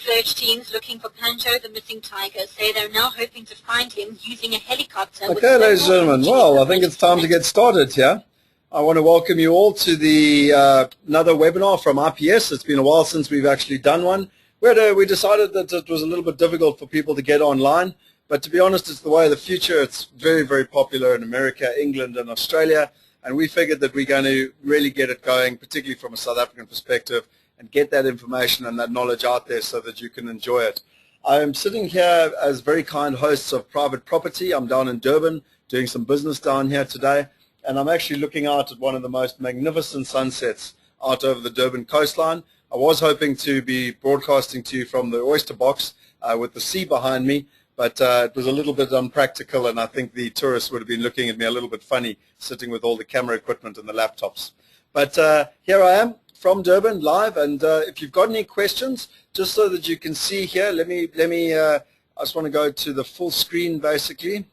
search teams looking for Pancho, the missing tiger, say they're now hoping to find him using a helicopter. Okay, ladies and gentlemen, well, I think it's time to get started here. I want to welcome you all to the another webinar from IPS. It's been a while since we've actually done one. We decided that it was a little bit difficult for people to get online, but to be honest, it's the way of the future. It's very, very popular in America, England, and Australia, and we figured that we're going to really get it going, particularly from a South African perspective, and get that information and that knowledge out there so that you can enjoy it. I am sitting here as very kind hosts of Private Property. I'm down in Durban doing some business down here today, and I'm actually looking out at one of the most magnificent sunsets out over the Durban coastline. I was hoping to be broadcasting to you from the Oyster Box with the sea behind me, but it was a little bit unpractical, and I think the tourists would have been looking at me a little bit funny sitting with all the camera equipment and the laptops. But here I am from Durban live, and if you've got any questions, just so that you can see here, I just want to go to the full screen basically.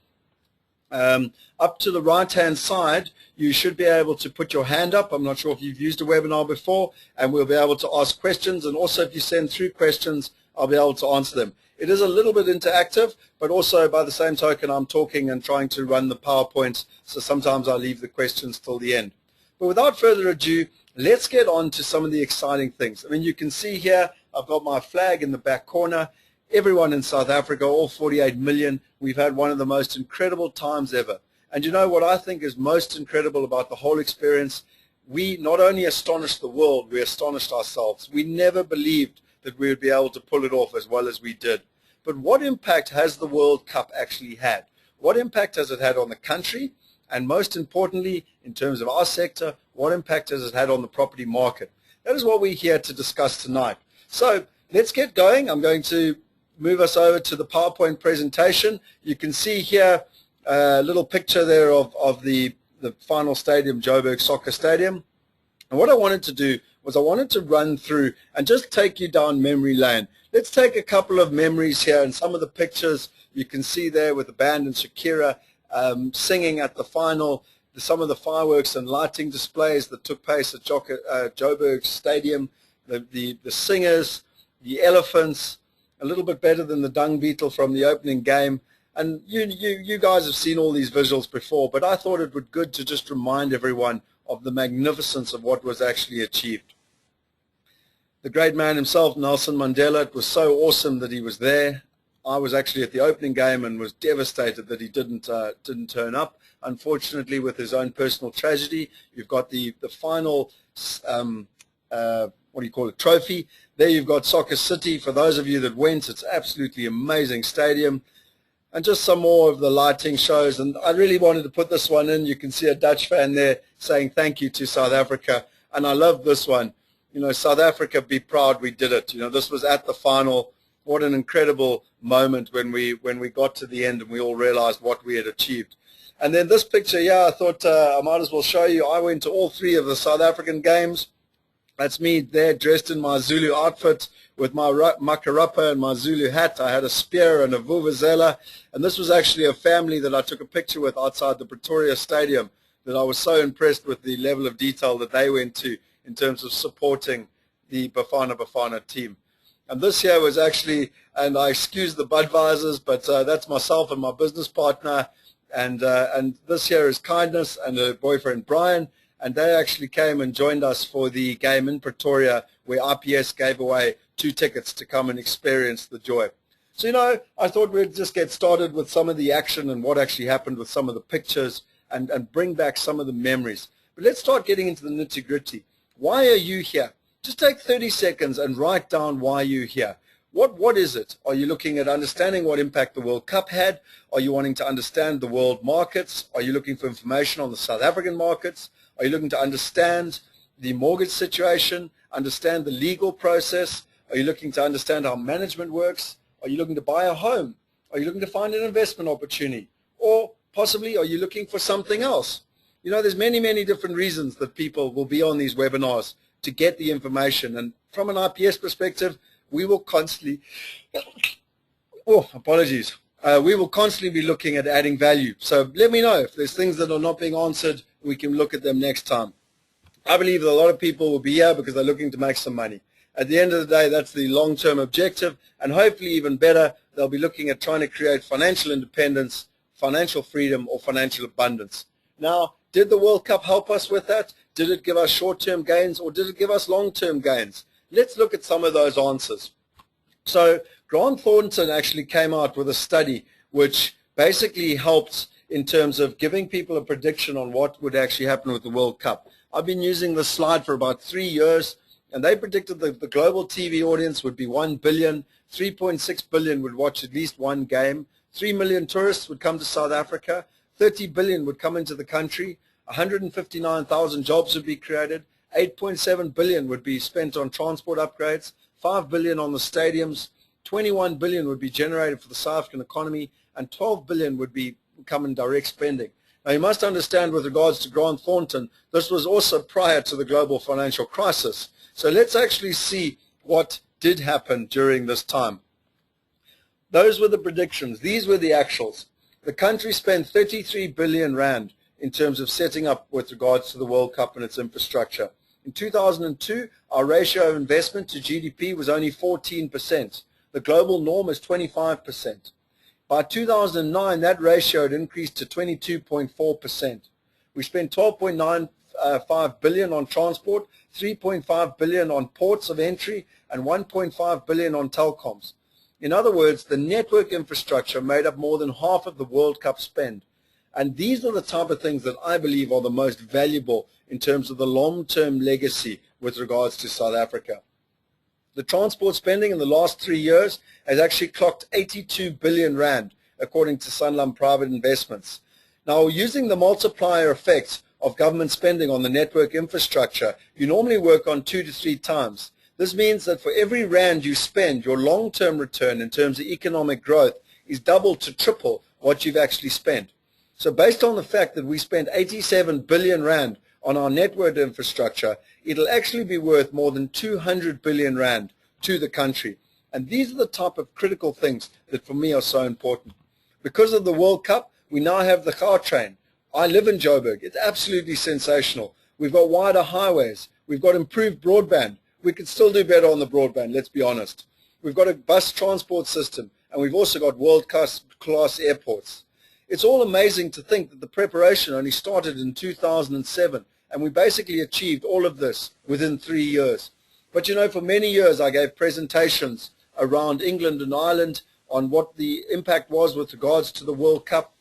Up to the right-hand side, you should be able to put your hand up. I'm not sure if you've used a webinar before, and we'll be able to ask questions, and also if you send through questions, I'll be able to answer them. It is a little bit interactive, but also by the same token, I'm talking and trying to run the PowerPoint, so sometimes I leave the questions till the end. But without further ado, let's get on to some of the exciting things. I mean, you can see here, I've got my flag in the back corner. Everyone in South Africa, all 48 million, we've had one of the most incredible times ever. And you know what I think is most incredible about the whole experience? We not only astonished the world, we astonished ourselves. We never believed that we would be able to pull it off as well as we did. But what impact has the World Cup actually had? What impact has it had on the country? And most importantly, in terms of our sector, what impact has it had on the property market? That is what we're here to discuss tonight. So let's get going. I'm going to move us over to the PowerPoint presentation. You can see here a little picture there of the final stadium, Joburg Soccer Stadium. And what I wanted to do was I wanted to run through and just take you down memory lane. Let's take a couple of memories here, and some of the pictures you can see there with the band and Shakira singing at the final, some of the fireworks and lighting displays that took place at Joburg Stadium, the singers, the elephants, a little bit better than the dung beetle from the opening game. And you guys have seen all these visuals before, but I thought it would be good to just remind everyone of the magnificence of what was actually achieved. The great man himself, Nelson Mandela, it was so awesome that he was there. I was actually at the opening game and was devastated that he didn't turn up. Unfortunately, with his own personal tragedy, you've got the final trophy. There you've got Soccer City. For those of you that went, it's absolutely amazing stadium. And just some more of the lighting shows. And I really wanted to put this one in. You can see a Dutch fan there saying thank you to South Africa. And I love this one. You know, South Africa, be proud we did it. You know, this was at the final. What an incredible moment when we got to the end and we all realized what we had achieved. And then this picture here, I thought I might as well show you. I went to all three of the South African games. That's me there dressed in my Zulu outfit with my makarapa and my Zulu hat. I had a spear and a vuvuzela. And this was actually a family that I took a picture with outside the Pretoria Stadium, that I was so impressed with the level of detail that they went to in terms of supporting the Bafana team. And this here was actually, and I excuse the Budweisers, but that's myself and my business partner. And this here is Kindness and her boyfriend Brian. And they actually came and joined us for the game in Pretoria, where IPS gave away 2 tickets to come and experience the joy. So, you know, I thought we'd just get started with some of the action and what actually happened with some of the pictures and bring back some of the memories. But let's start getting into the nitty-gritty. Why are you here? Just take 30 seconds and write down why you're here. What is it? Are you looking at understanding what impact the World Cup had? Are you wanting to understand the world markets? Are you looking for information on the South African markets? Are you looking to understand the mortgage situation, understand the legal process? Are you looking to understand how management works? Are you looking to buy a home? Are you looking to find an investment opportunity? Or possibly are you looking for something else? You know, there's many, many different reasons that people will be on these webinars to get the information. And from an IPS perspective, we will constantly, we will constantly be looking at adding value. So let me know if there's things that are not being answered. We can look at them next time. I believe that a lot of people will be here because they're looking to make some money. At the end of the day, that's the long-term objective, and hopefully even better, they'll be looking at trying to create financial independence, financial freedom, or financial abundance. Now, did the World Cup help us with that? Did it give us short-term gains, or did it give us long-term gains? Let's look at some of those answers. So Grant Thornton actually came out with a study which basically helped in terms of giving people a prediction on what would actually happen with the World Cup. I've been using this slide for about 3 years, and they predicted that the global TV audience would be 1 billion, 3.6 billion would watch at least one game, 3 million tourists would come to South Africa, 30 billion would come into the country, 159,000 jobs would be created, 8.7 billion would be spent on transport upgrades, 5 billion on the stadiums, 21 billion would be generated for the South African economy, and 12 billion would be come in direct spending. Now, you must understand with regards to Grant Thornton, this was also prior to the global financial crisis. So let's actually see what did happen during this time. Those were the predictions. These were the actuals. The country spent 33 billion rand in terms of setting up with regards to the World Cup and its infrastructure. In 2002, our ratio of investment to GDP was only 14%. The global norm is 25%. By 2009, that ratio had increased to 22.4%. We spent 12.95 billion on transport, 3.5 billion on ports of entry, and 1.5 billion on telecoms. In other words, the network infrastructure made up more than half of the World Cup spend. And these are the type of things that I believe are the most valuable in terms of the long-term legacy with regards to South Africa. The transport spending in the last 3 years has actually clocked 82 billion rand, according to Sanlam Private Investments. Now, using the multiplier effect of government spending on the network infrastructure, you normally work on 2 to 3 times. This means that for every rand you spend, your long-term return in terms of economic growth is double to triple what you've actually spent. So based on the fact that we spent 87 billion rand on our network infrastructure, it'll actually be worth more than 200 billion rand to the country. And these are the type of critical things that for me are so important. Because of the World Cup, we now have the Gautrain. I live in Joburg. It's absolutely sensational. We've got wider highways. We've got improved broadband. We could still do better on the broadband, let's be honest. We've got a bus transport system, and we've also got world-class airports. It's all amazing to think that the preparation only started in 2007, and we basically achieved all of this within 3 years. But you know, for many years I gave presentations around England and Ireland on what the impact was with regards to the World Cup.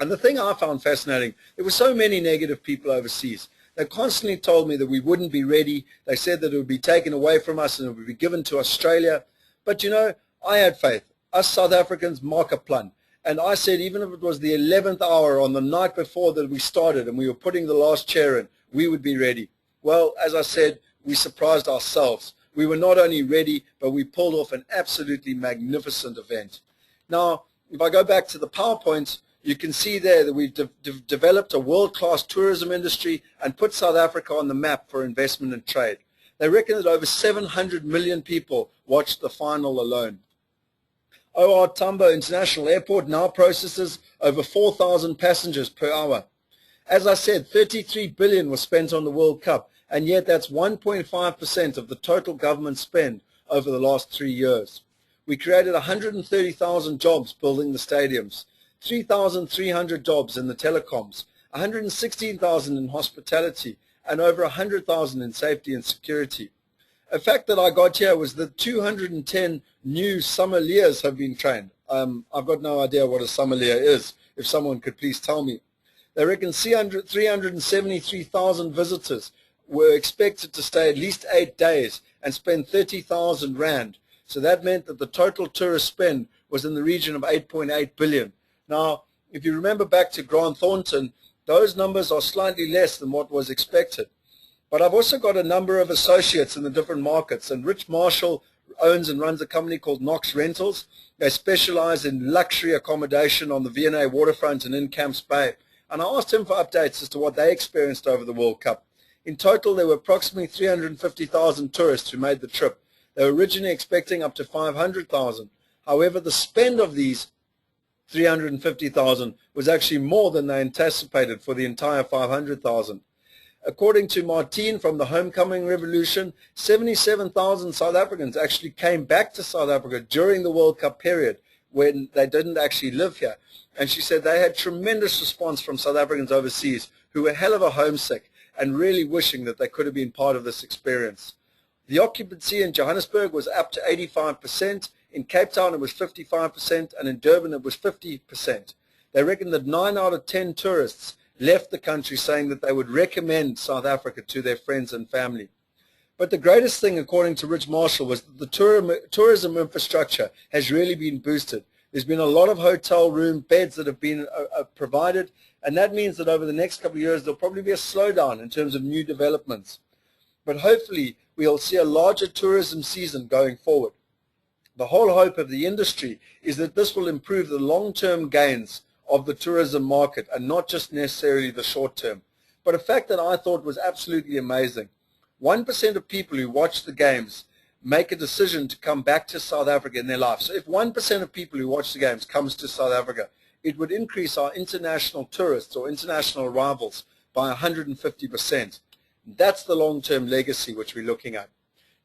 And the thing I found fascinating, there were so many negative people overseas. They constantly told me that we wouldn't be ready. They said that it would be taken away from us and it would be given to Australia. But you know, I had faith. Us South Africans mark a plan. And I said, even if it was the 11th hour on the night before that we started and we were putting the last chair in, we would be ready. Well, as I said, we surprised ourselves. We were not only ready, but we pulled off an absolutely magnificent event. Now, if I go back to the PowerPoint, you can see there that we've developed a world-class tourism industry and put South Africa on the map for investment and trade. They reckon that over 700 million people watched the final alone. OR Tambo International Airport now processes over 4,000 passengers per hour. As I said, 33 billion was spent on the World Cup, and yet that's 1.5% of the total government spend over the last 3 years. We created 130,000 jobs building the stadiums, 3,300 jobs in the telecoms, 116,000 in hospitality, and over 100,000 in safety and security. A fact that I got here was that 210 new sommeliers have been trained. I've got no idea what a sommelier is. If someone could please tell me. They reckon 373,000 visitors were expected to stay at least 8 days and spend 30,000 rand. So that meant that the total tourist spend was in the region of 8.8 billion. Now, if you remember back to Grant Thornton, those numbers are slightly less than what was expected. But I've also got a number of associates in the different markets, and Rich Marshall owns and runs a company called Knox Rentals. They specialize in luxury accommodation on the V&A waterfront and in Camps Bay. And I asked him for updates as to what they experienced over the World Cup. In total, there were approximately 350,000 tourists who made the trip. They were originally expecting up to 500,000. However, the spend of these 350,000 was actually more than they anticipated for the entire 500,000. According to Martine from the Homecoming Revolution, 77,000 South Africans actually came back to South Africa during the World Cup period when they didn't actually live here. And she said they had tremendous response from South Africans overseas who were hell of a homesick and really wishing that they could have been part of this experience. The occupancy in Johannesburg was up to 85%. In Cape Town it was 55%, and in Durban it was 50%. They reckon that 9 out of 10 tourists left the country saying that they would recommend South Africa to their friends and family. But the greatest thing, according to Rich Marshall, was that the tourism infrastructure has really been boosted. There's been a lot of hotel room beds that have been provided, and that means that over the next couple of years there'll probably be a slowdown in terms of new developments. But hopefully we'll see a larger tourism season going forward. The whole hope of the industry is that this will improve the long-term gains of the tourism market and not just necessarily the short term. But a fact that I thought was absolutely amazing: 1% of people who watch the games make a decision to come back to South Africa in their life. So if 1% of people who watch the games comes to South Africa, it would increase our international tourists or international arrivals by 150%. That's the long-term legacy which we're looking at.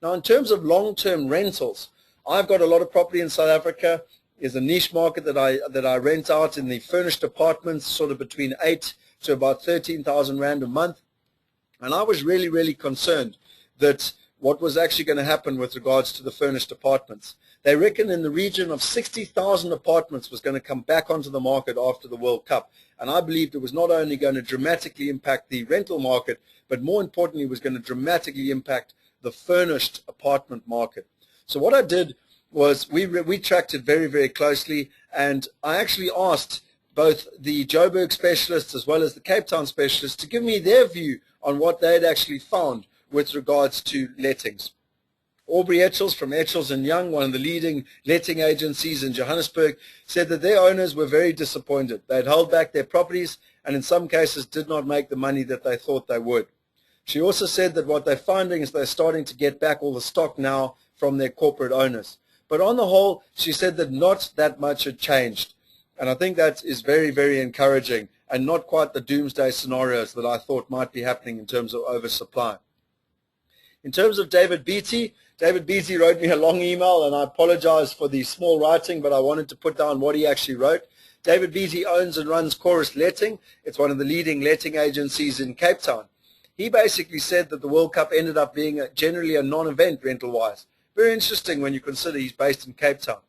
Now, in terms of long-term rentals, I've got a lot of property in South Africa. There's a niche market that I rent out in the furnished apartments, sort of between 8 to about 13,000 Rand a month. And I was really, really concerned that what was actually going to happen with regards to the furnished apartments. They reckon in the region of 60,000 apartments was going to come back onto the market after the World Cup. And I believed it was not only going to dramatically impact the rental market, but more importantly, was going to dramatically impact the furnished apartment market. So what I did was we tracked it very, very closely, and I actually asked both the Joburg specialists as well as the Cape Town specialists to give me their view on what they had actually found with regards to lettings. Aubrey Etchells from Etchells & Young, one of the leading letting agencies in Johannesburg, said that their owners were very disappointed. They had held back their properties and in some cases did not make the money that they thought they would. She also said that what they're finding is they're starting to get back all the stock now from their corporate owners. But on the whole, she said that not that much had changed. And I think that is very, very encouraging and not quite the doomsday scenarios that I thought might be happening in terms of oversupply. In terms of David Beattie wrote me a long email, and I apologize for the small writing, but I wanted to put down what he actually wrote. David Beattie owns and runs Chorus Letting. It's one of the leading letting agencies in Cape Town. He basically said that the World Cup ended up being generally a non-event rental-wise. Very interesting when you consider he's based in Cape Town.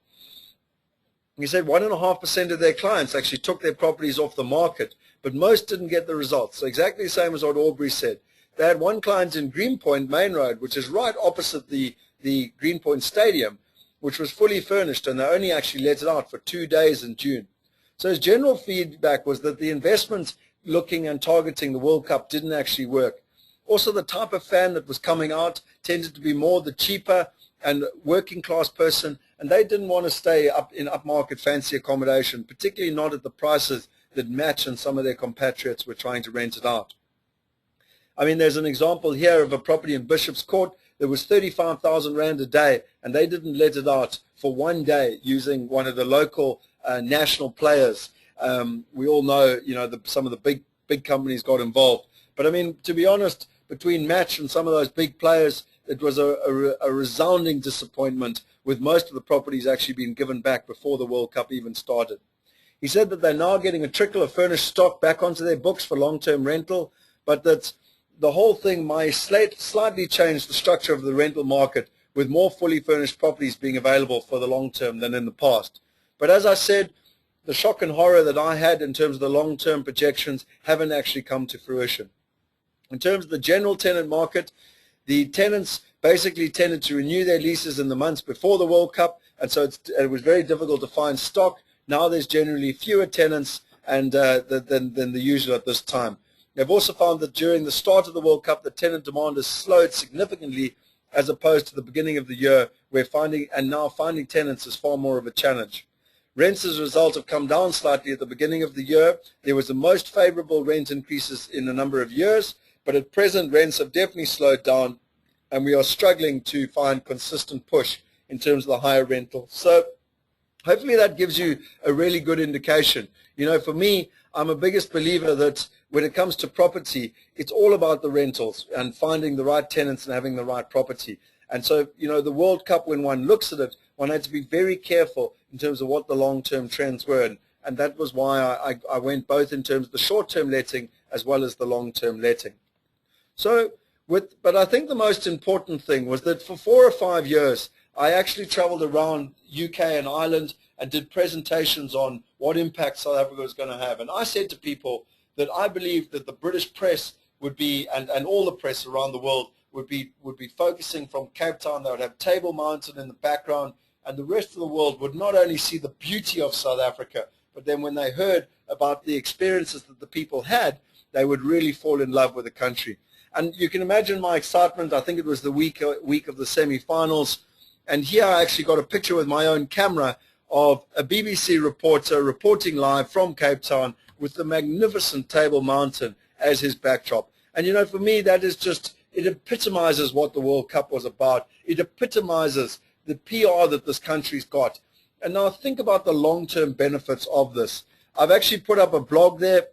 He said 1.5% of their clients actually took their properties off the market, but most didn't get the results. So exactly the same as what Aubrey said. They had one client in Greenpoint Main Road, which is right opposite the Greenpoint Stadium, which was fully furnished, and they only actually let it out for 2 days in June. So his general feedback was that the investment looking and targeting the World Cup didn't actually work. Also, the type of fan that was coming out tended to be more the cheaper and working class person, and they didn't want to stay up in upmarket fancy accommodation, particularly not at the prices that match and some of their compatriots were trying to rent it out. I mean, there's an example here of a property in Bishop's Court that was 35,000 Rand a day, and they didn't let it out for 1 day using one of the local national players. We all know, some of the big companies got involved. But I mean, to be honest, between Match and some of those big players, it was a resounding disappointment, with most of the properties actually being given back before the World Cup even started. He said that they're now getting a trickle of furnished stock back onto their books for long-term rental, but that the whole thing might slightly change the structure of the rental market, with more fully furnished properties being available for the long term than in the past. But as I said, the shock and horror that I had in terms of the long-term projections haven't actually come to fruition. In terms of the general tenant market, the tenants basically tended to renew their leases in the months before the World Cup, and so it was very difficult to find stock. Now there's generally fewer tenants than the usual at this time. They've also found that during the start of the World Cup, the tenant demand has slowed significantly as opposed to the beginning of the year, where finding tenants is far more of a challenge. Rents as a result have come down slightly at the beginning of the year. There was the most favorable rent increases in a number of years, but at present rents have definitely slowed down, and we are struggling to find consistent push in terms of the higher rental. So hopefully that gives you a really good indication. For me, I'm a biggest believer that when it comes to property, it's all about the rentals and finding the right tenants and having the right property. And so, the World Cup, when one looks at it, one had to be very careful in terms of what the long-term trends were. And that was why I went both in terms of the short-term letting as well as the long-term letting. So, but I think the most important thing was that for 4 or 5 years, I actually traveled around UK and Ireland and did presentations on what impact South Africa was going to have. And I said to people that I believe that the British press would be, and all the press around the world would be focusing from Cape Town. They would have Table Mountain in the background, and the rest of the world would not only see the beauty of South Africa, but then when they heard about the experiences that the people had, they would really fall in love with the country. And you can imagine my excitement. I think it was the week of the semi-finals. And here I actually got a picture with my own camera of a BBC reporter reporting live from Cape Town with the magnificent Table Mountain as his backdrop. And for me, that is just, it epitomizes what the World Cup was about. It epitomizes the PR that this country's got. And now think about the long-term benefits of this. I've actually put up a blog there.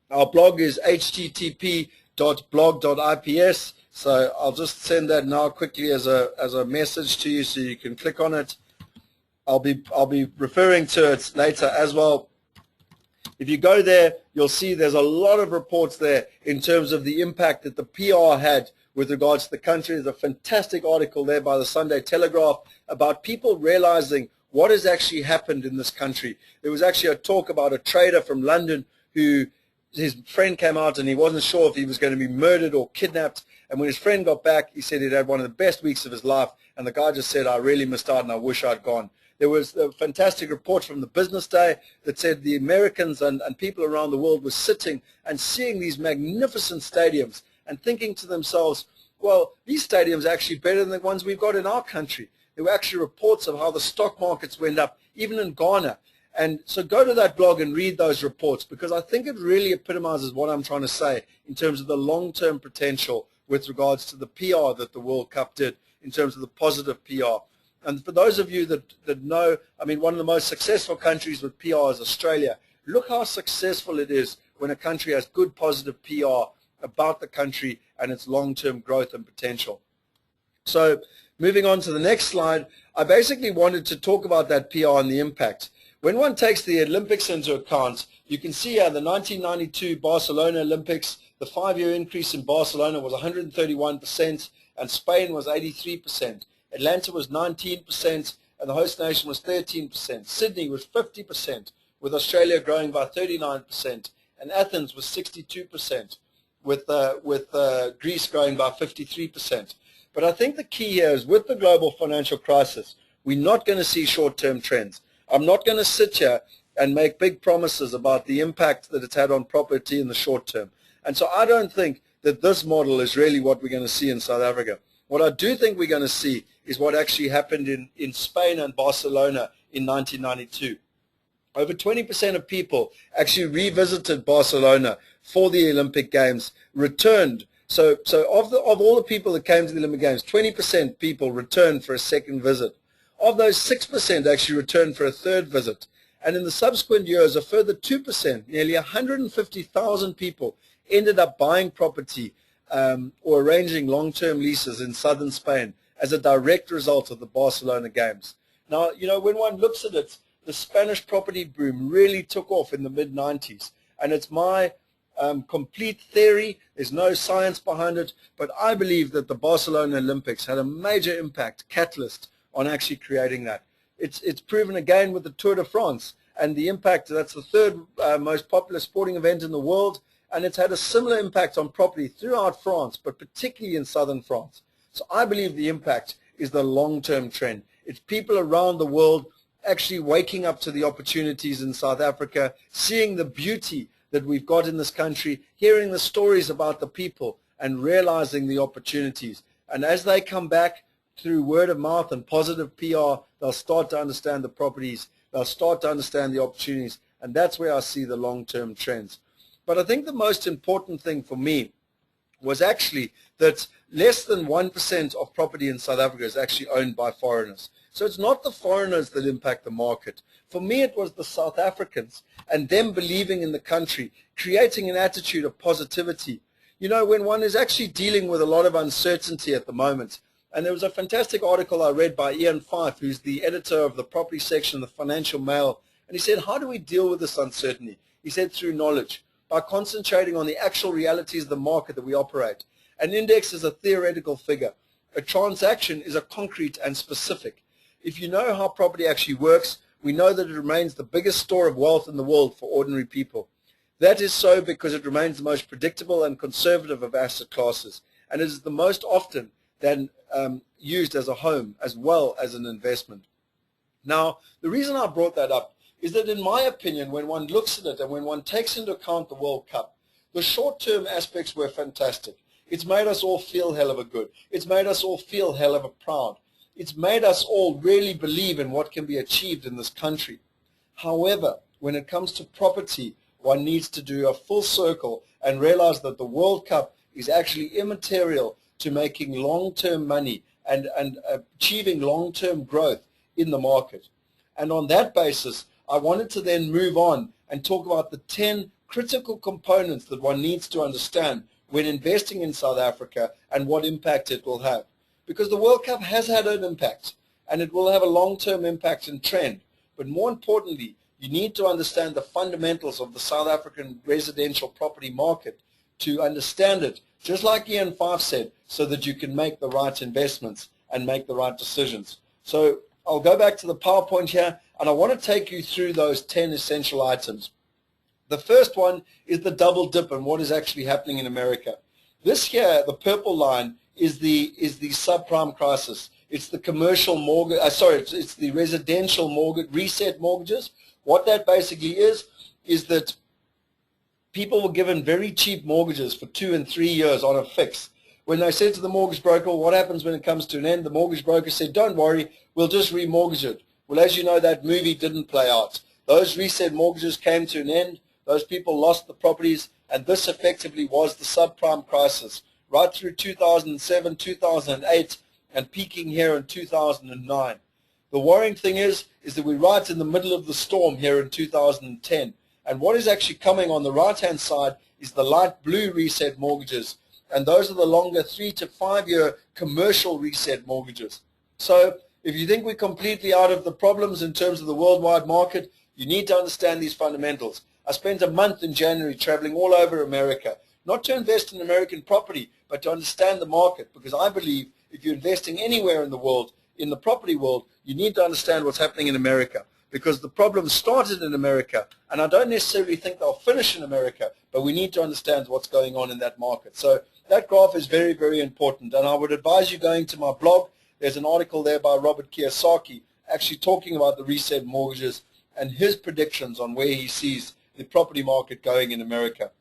Our blog is http://blog.ips. So I'll just send that now quickly as a message to you so you can click on it. I'll be referring to it later as well. If you go there, you'll see there's a lot of reports there in terms of the impact that the PR had with regards to the country. There's a fantastic article there by the Sunday Telegraph about people realizing what has actually happened in this country. There was actually a talk about a trader from London who his friend came out and he wasn't sure if he was going to be murdered or kidnapped. And when his friend got back, he said he'd had one of the best weeks of his life. And the guy just said, I really missed out and I wish I'd gone. There was a fantastic report from the Business Day that said the Americans and people around the world were sitting and seeing these magnificent stadiums and thinking to themselves, well, these stadiums are actually better than the ones we've got in our country. There were actually reports of how the stock markets went up, even in Ghana. And so go to that blog and read those reports, because I think it really epitomizes what I'm trying to say in terms of the long-term potential with regards to the PR that the World Cup did, in terms of the positive PR. And for those of you that know, I mean, one of the most successful countries with PR is Australia. Look how successful it is when a country has good positive PR about the country and its long-term growth and potential. So moving on to the next slide, I basically wanted to talk about that PR and the impact. When one takes the Olympics into account, you can see here the 1992 Barcelona Olympics, the 5-year increase in Barcelona was 131% and Spain was 83%. Atlanta was 19% and the host nation was 13%. Sydney was 50%, with Australia growing by 39%, and Athens was 62%, with Greece growing by 53%. But I think the key here is, with the global financial crisis, we're not going to see short-term trends. I'm not going to sit here and make big promises about the impact that it's had on property in the short term. And so I don't think that this model is really what we're going to see in South Africa. What I do think we're going to see is what actually happened in Spain and Barcelona in 1992. Over 20% of people actually revisited Barcelona for the Olympic Games, returned. So of all the people that came to the Olympic Games, 20% people returned for a second visit. Of those, 6% actually returned for a third visit. And in the subsequent years, a further 2%, nearly 150,000 people, ended up buying property or arranging long-term leases in southern Spain as a direct result of the Barcelona Games. Now, when one looks at it, the Spanish property boom really took off in the mid-90s. And it's my complete theory. There's no science behind it. But I believe that the Barcelona Olympics had a major impact, catalyst, on actually creating that. It's proven again with the Tour de France and the impact. That's the third most popular sporting event in the world, and it's had a similar impact on property throughout France, but particularly in southern France. So I believe the impact is the long-term trend. It's people around the world actually waking up to the opportunities in South Africa, seeing the beauty that we've got in this country, hearing the stories about the people, and realizing the opportunities. And as they come back, through word of mouth and positive PR, they'll start to understand the properties, they'll start to understand the opportunities, and that's where I see the long-term trends. But I think the most important thing for me was actually that less than 1% of property in South Africa is actually owned by foreigners. So it's not the foreigners that impact the market. For me, it was the South Africans and them believing in the country, creating an attitude of positivity. You know, when one is actually dealing with a lot of uncertainty at the moment, and there was a fantastic article I read by Ian Fife, who's the editor of the property section of the Financial Mail, and he said, how do we deal with this uncertainty? He said, through knowledge, by concentrating on the actual realities of the market that we operate. An index is a theoretical figure. A transaction is a concrete and specific. If you know how property actually works, we know that it remains the biggest store of wealth in the world for ordinary people. That is so because it remains the most predictable and conservative of asset classes, and it is the most often than used as a home as well as an investment. Now, the reason I brought that up is that in my opinion, when one looks at it and when one takes into account the World Cup, the short-term aspects were fantastic. It's made us all feel hell of a good. It's made us all feel hell of a proud. It's made us all really believe in what can be achieved in this country. However, when it comes to property, one needs to do a full circle and realize that the World Cup is actually immaterial to making long-term money and achieving long-term growth in the market. And on that basis, I wanted to then move on and talk about the 10 critical components that one needs to understand when investing in South Africa and what impact it will have. Because the World Cup has had an impact, and it will have a long-term impact and trend. But more importantly, you need to understand the fundamentals of the South African residential property market to understand it, just like Ian Fife said, so that you can make the right investments and make the right decisions. So I'll go back to the PowerPoint here, and I want to take you through those 10 essential items. The first one is the double dip and what is actually happening in America. This here, the purple line, is the subprime crisis. It's the commercial mortgage, it's the residential mortgage, reset mortgages. What that basically is that people were given very cheap mortgages for 2 and 3 years on a fix. When they said to the mortgage broker, what happens when it comes to an end, the mortgage broker said, don't worry, we'll just remortgage it. Well, as you know, that movie didn't play out. Those reset mortgages came to an end. Those people lost the properties, and this effectively was the subprime crisis, right through 2007, 2008, and peaking here in 2009. The worrying thing is that we're right in the middle of the storm here in 2010. And what is actually coming on the right-hand side is the light blue reset mortgages. And those are the longer 3 to 5 year commercial reset mortgages. So if you think we're completely out of the problems in terms of the worldwide market, you need to understand these fundamentals. I spent a month in January traveling all over America, not to invest in American property, but to understand the market, because I believe if you're investing anywhere in the world, in the property world, you need to understand what's happening in America, because the problem started in America, and I don't necessarily think they'll finish in America, but we need to understand what's going on in that market. So that graph is very, very important, and I would advise you going to my blog. There's an article there by Robert Kiyosaki actually talking about the reset mortgages and his predictions on where he sees the property market going in America.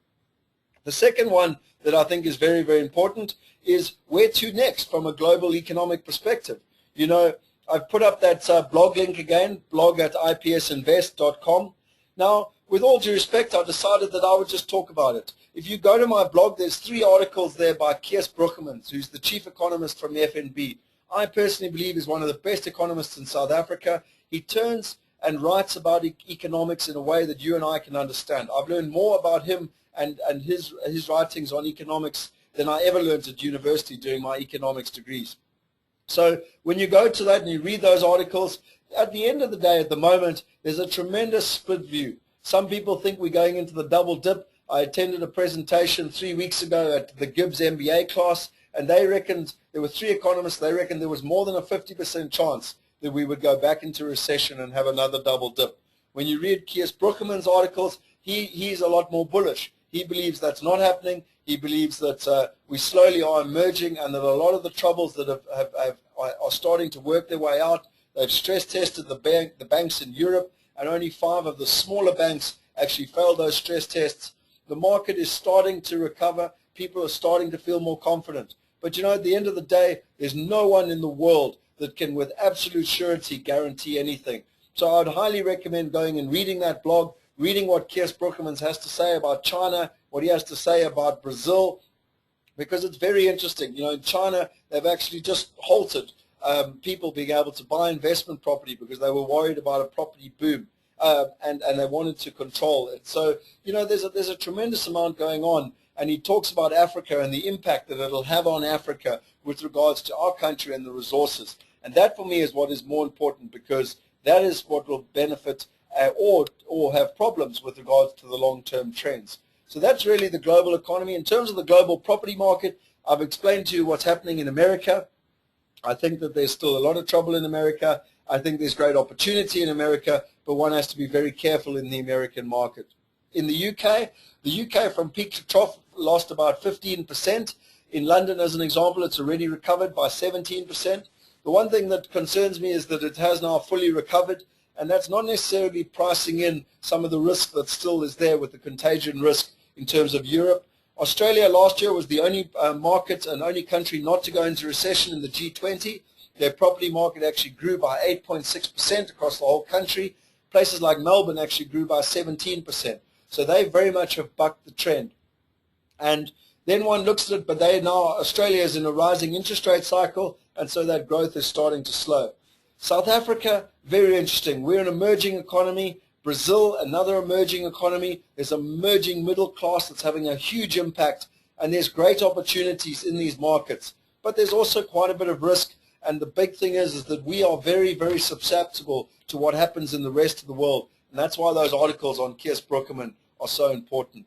The second one that I think is very, very important is where to next from a global economic perspective. You know, I've put up that blog link again, blog at ipsinvest.com. Now, with all due respect, I decided that I would just talk about it. If you go to my blog, there's 3 articles there by Kees Bruggemans, who's the chief economist from the FNB. I personally believe is one of the best economists in South Africa. He turns and writes about economics in a way that you and I can understand. I've learned more about him and his writings on economics than I ever learned at university during my economics degrees. So when you go to that and you read those articles, at the end of the day, at the moment, there's a tremendous split view. Some people think we're going into the double dip. I attended a presentation 3 weeks ago at the Gibbs MBA class, and they reckoned, there were 3 economists, they reckoned there was more than a 50% chance that we would go back into recession and have another double dip. When you read Kees Bruggemans' articles, he's a lot more bullish. He believes that's not happening. He believes that we slowly are emerging and that a lot of the troubles that are starting to work their way out. They've stress tested the banks in Europe, and only 5 of the smaller banks actually failed those stress tests. The market is starting to recover. People are starting to feel more confident. But you know, at the end of the day, there's no one in the world that can with absolute surety guarantee anything. So I would highly recommend going and reading that blog, reading what Kees Bruggemans has to say about China, what he has to say about Brazil, because it's very interesting. You know, in China, they've actually just halted people being able to buy investment property because they were worried about a property boom, and they wanted to control it. So, you know, there's a tremendous amount going on, and he talks about Africa and the impact that it'll have on Africa with regards to our country and the resources. And that, for me, is what is more important, because that is what will benefit or have problems with regards to the long-term trends. So that's really the global economy. In terms of the global property market, I've explained to you what's happening in America. I think that there's still a lot of trouble in America. I think there's great opportunity in America, but one has to be very careful in the American market. In the UK from peak to trough lost about 15%. In London, as an example, it's already recovered by 17%. The one thing that concerns me is that it has now fully recovered, and that's not necessarily pricing in some of the risk that still is there with the contagion risk in terms of Europe. Australia last year was the only market and only country not to go into recession in the G20. Their property market actually grew by 8.6% across the whole country. Places like Melbourne actually grew by 17%. So they very much have bucked the trend. And then one looks at it, but Australia is in a rising interest rate cycle, and so that growth is starting to slow. South Africa, very interesting. We're an emerging economy. Brazil, another emerging economy. There's an emerging middle class that's having a huge impact, and there's great opportunities in these markets. But there's also quite a bit of risk, and the big thing is that we are very, very susceptible to what happens in the rest of the world, and that's why those articles on Kees Bruggeman are so important.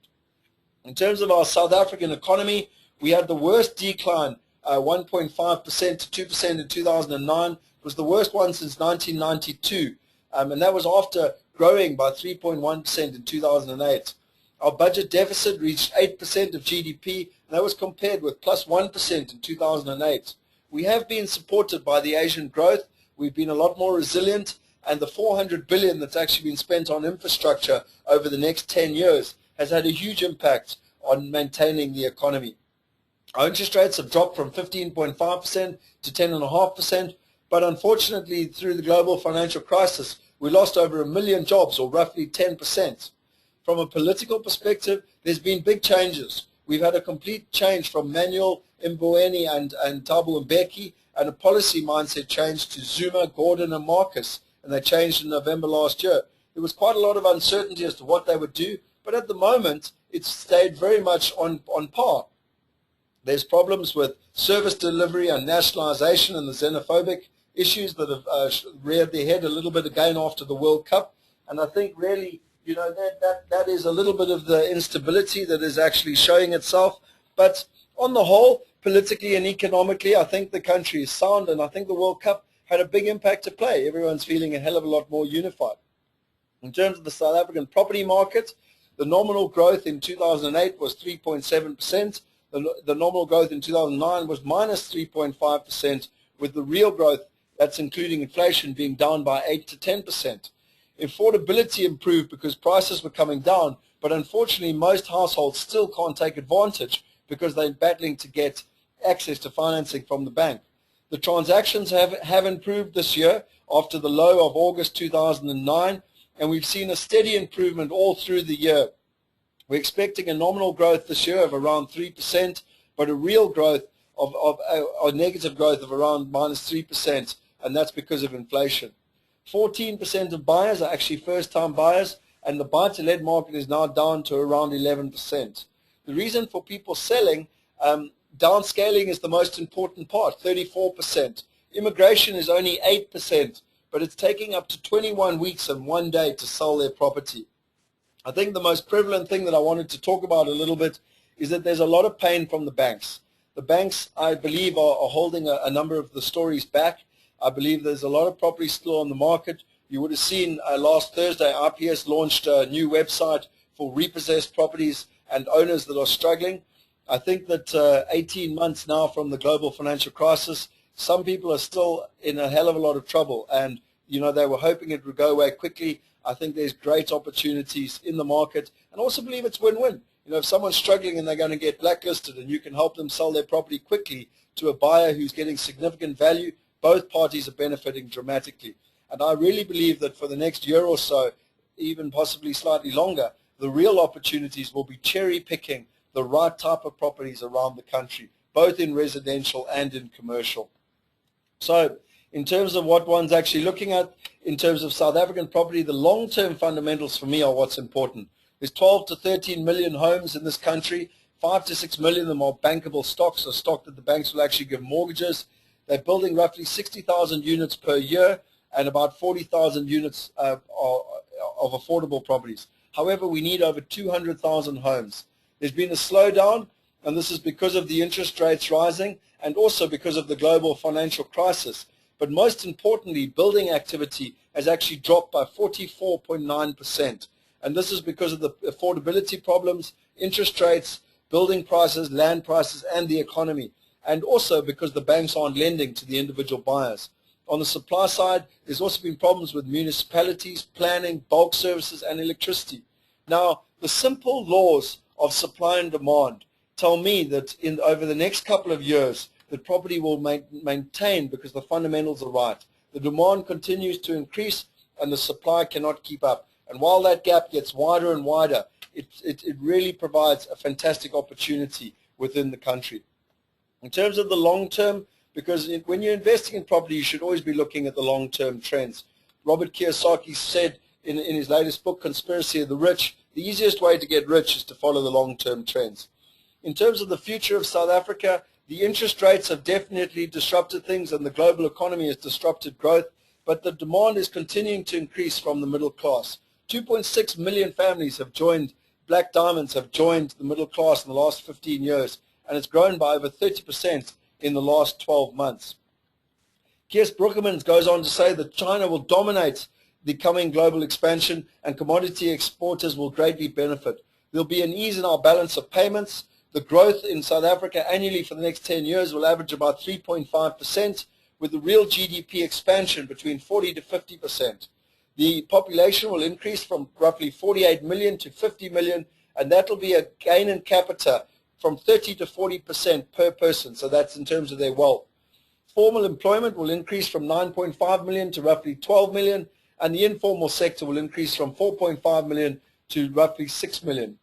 In terms of our South African economy, we had the worst decline, 1.5% to 2% in 2009. It was the worst one since 1992, and that was after growing by 3.1% in 2008. Our budget deficit reached 8% of GDP, and that was compared with plus 1% in 2008. We have been supported by the Asian growth. We've been a lot more resilient, and the 400 billion that's actually been spent on infrastructure over the next 10 years has had a huge impact on maintaining the economy. Our interest rates have dropped from 15.5% to 10.5%, but unfortunately through the global financial crisis, we lost over 1 million jobs, or roughly 10%. From a political perspective, there's been big changes. We've had a complete change from Manuel Mboweni and Thabo Mbeki, and a policy mindset change to Zuma, Gordon, and Marcus, and they changed in November last year. There was quite a lot of uncertainty as to what they would do, but at the moment, it's stayed very much on par. There's problems with service delivery and nationalization and the xenophobic issues that have reared their head a little bit again after the World Cup. And I think really, you know, that is a little bit of the instability that is actually showing itself. But on the whole, politically and economically, I think the country is sound, and I think the World Cup had a big impact to play. Everyone's feeling a hell of a lot more unified. In terms of the South African property market, the nominal growth in 2008 was 3.7%. The nominal growth in 2009 was minus 3.5%, with the real growth, that's including inflation, being down by 8 to 10%. Affordability improved because prices were coming down, but unfortunately most households still can't take advantage because they're battling to get access to financing from the bank. The transactions have improved this year after the low of August 2009, and we've seen a steady improvement all through the year. We're expecting a nominal growth this year of around 3%, but a real growth a negative growth of around minus 3%, and that's because of inflation. 14% of buyers are actually first-time buyers, and the buy-to-let market is now down to around 11%. The reason for people selling, downscaling is the most important part, 34%. Immigration is only 8%, but it's taking up to 21 weeks and 1 day to sell their property. I think the most prevalent thing that I wanted to talk about a little bit is that there's a lot of pain from the banks. The banks, I believe, are holding a number of the stories back. I believe there's a lot of property still on the market. You would have seen last Thursday, RPS launched a new website for repossessed properties and owners that are struggling. I think that 18 months now from the global financial crisis, some people are still in a hell of a lot of trouble, and you know, they were hoping it would go away quickly. I think there's great opportunities in the market, and also believe it's win-win. You know, if someone's struggling and they're going to get blacklisted and you can help them sell their property quickly to a buyer who's getting significant value, both parties are benefiting dramatically. And I really believe that for the next year or so, even possibly slightly longer, the real opportunities will be cherry picking the right type of properties around the country, both in residential and in commercial. So in terms of what one's actually looking at, in terms of South African property, the long-term fundamentals for me are what's important. There's 12 to 13 million homes in this country. 5 to 6 million of them are bankable stocks, or stock that the banks will actually give mortgages. They're building roughly 60,000 units per year and about 40,000 units of affordable properties. However, we need over 200,000 homes. There's been a slowdown, and this is because of the interest rates rising and also because of the global financial crisis. But most importantly, building activity has actually dropped by 44.9%. And this is because of the affordability problems, interest rates, building prices, land prices, and the economy. And also because the banks aren't lending to the individual buyers. On the supply side, there's also been problems with municipalities, planning, bulk services, and electricity. Now, the simple laws of supply and demand tell me that over the next couple of years, the property will maintain because the fundamentals are right. The demand continues to increase and the supply cannot keep up. And while that gap gets wider and wider, it really provides a fantastic opportunity within the country. In terms of the long term, because when you're investing in property, you should always be looking at the long-term trends. Robert Kiyosaki said in his latest book, Conspiracy of the Rich, the easiest way to get rich is to follow the long-term trends. In terms of the future of South Africa, the interest rates have definitely disrupted things and the global economy has disrupted growth, but the demand is continuing to increase from the middle class. 2.6 million families have joined, Black Diamonds have joined the middle class in the last 15 years, and it's grown by over 30% in the last 12 months. Kees Bruggemans goes on to say that China will dominate the coming global expansion and commodity exporters will greatly benefit. There'll be an ease in our balance of payments. The growth in South Africa annually for the next 10 years will average about 3.5%, with the real GDP expansion between 40 to 50%. The population will increase from roughly 48 million to 50 million, and that will be a gain in capita from 30 to 40% per person, so that's in terms of their wealth. Formal employment will increase from 9.5 million to roughly 12 million, and the informal sector will increase from 4.5 million to roughly 6 million.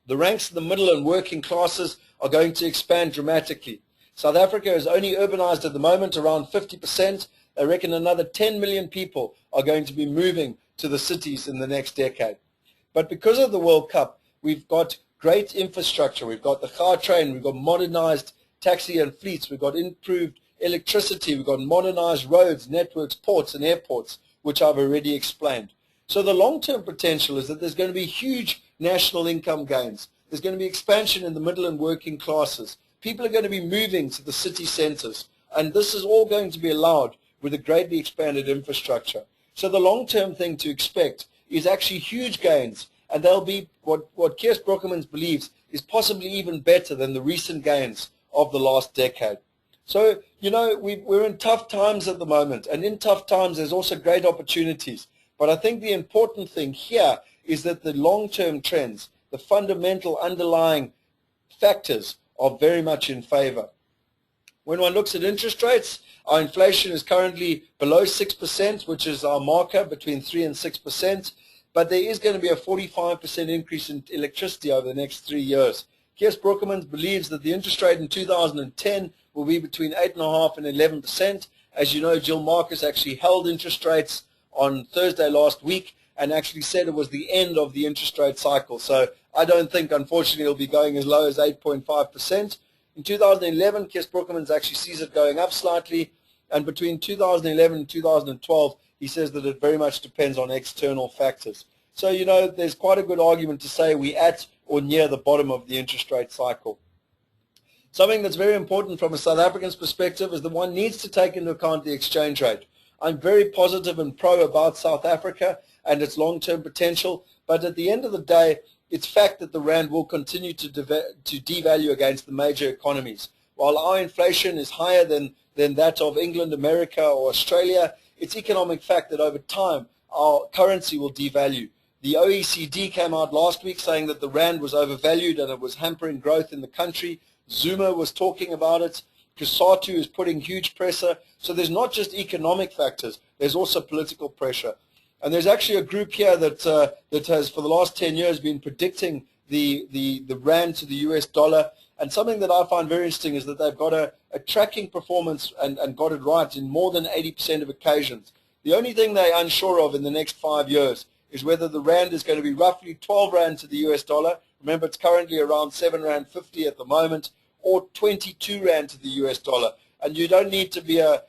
The ranks of the middle and working classes are going to expand dramatically. South Africa is only urbanized at the moment around 50%. They reckon another 10 million people are going to be moving to the cities in the next decade. But because of the World Cup, we've got great infrastructure. We've got the Gautrain, we've got modernized taxi and fleets, we've got improved electricity, we've got modernized roads, networks, ports, and airports, which I've already explained. So the long-term potential is that there's going to be huge national income gains. There's going to be expansion in the middle and working classes. People are going to be moving to the city centers, and this is all going to be allowed with a greatly expanded infrastructure. So the long-term thing to expect is actually huge gains, and they'll be what Kees Bruggemans believes is possibly even better than the recent gains of the last decade. So, you know, we're in tough times at the moment, and in tough times there's also great opportunities. But I think the important thing here is that the long-term trends, the fundamental underlying factors are very much in favor. When one looks at interest rates, our inflation is currently below 6%, which is our marker between 3 and 6%, but there is going to be a 45% increase in electricity over the next 3 years. Kees Bruggemans believes that the interest rate in 2010 will be between 8.5% and 11%. As you know, Jill Marcus actually held interest rates on Thursday last week and actually said it was the end of the interest rate cycle. So I don't think, unfortunately, it'll be going as low as 8.5%. In 2011, Kees Bruggemans actually sees it going up slightly, and between 2011 and 2012, he says that it very much depends on external factors. So, you know, there's quite a good argument to say we're at or near the bottom of the interest rate cycle. Something that's very important from a South African's perspective is that one needs to take into account the exchange rate. I'm very positive and pro about South Africa and its long-term potential, but at the end of the day, it's fact that the rand will continue to devalue against the major economies. While our inflation is higher than that of England, America, or Australia, it's economic fact that over time our currency will devalue. The OECD came out last week saying that the rand was overvalued and it was hampering growth in the country. Zuma was talking about it. Kusatu is putting huge pressure. So there's not just economic factors, there's also political pressure. And there's actually a group here that has for the last 10 years been predicting the rand to the US dollar. And something that I find very interesting is that they've got a tracking performance and got it right in more than 80% of occasions. The only thing they're unsure of in the next 5 years is whether the rand is going to be roughly 12 rand to the US dollar. Remember, it's currently around 7 rand 50 at the moment, or 22 rand to the US dollar. And you don't need to be a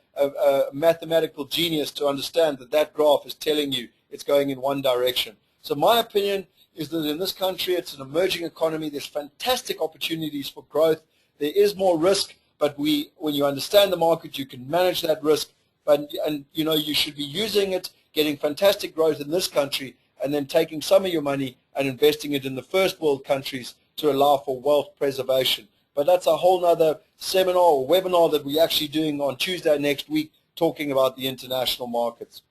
mathematical genius to understand that that graph is telling you it's going in one direction. So my opinion is that in this country, it's an emerging economy. There's fantastic opportunities for growth. There is more risk, but when you understand the market, you can manage that risk. And you know, you should be using it, getting fantastic growth in this country, and then taking some of your money and investing it in the first world countries to allow for wealth preservation. But that's a whole nother seminar or webinar that we're actually doing on Tuesday next week, talking about the international markets.